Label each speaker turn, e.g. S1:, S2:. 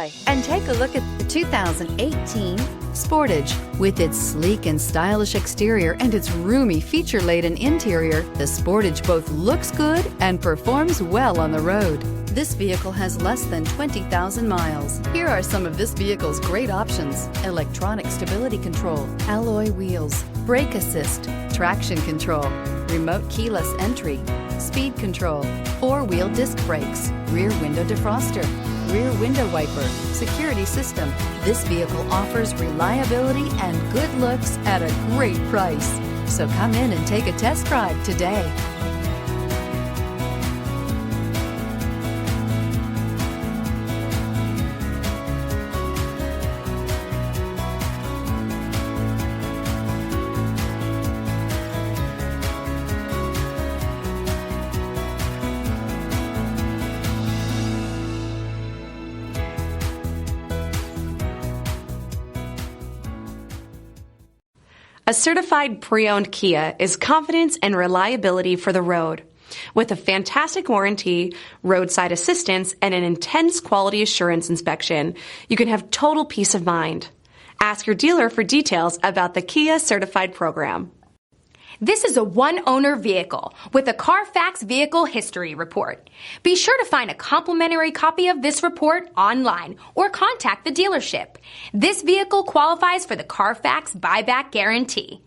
S1: by and take a look at the 2018 Sportage. With its sleek and stylish exterior and its roomy feature-laden interior, the Sportage both looks good and performs well on the road. This vehicle has less than 20,000 miles. Here are some of this vehicle's great options: electronic stability control, alloy wheels, brake assist, traction control, remote keyless entry, speed control, four-wheel disc brakes, rear window defroster, rear window wiper, security system. This vehicle offers reliability and good looks at a great price. So come in and take a test drive today.
S2: A certified pre-owned Kia is confidence and reliability for the road. With a fantastic warranty, roadside assistance, and an intense quality assurance inspection, you can have total peace of mind. Ask your dealer for details about the Kia Certified program.
S3: This is a one-owner vehicle with a Carfax Vehicle History Report. Be sure to find a complimentary copy of this report online or contact the dealership. This vehicle qualifies for the Carfax Buyback Guarantee.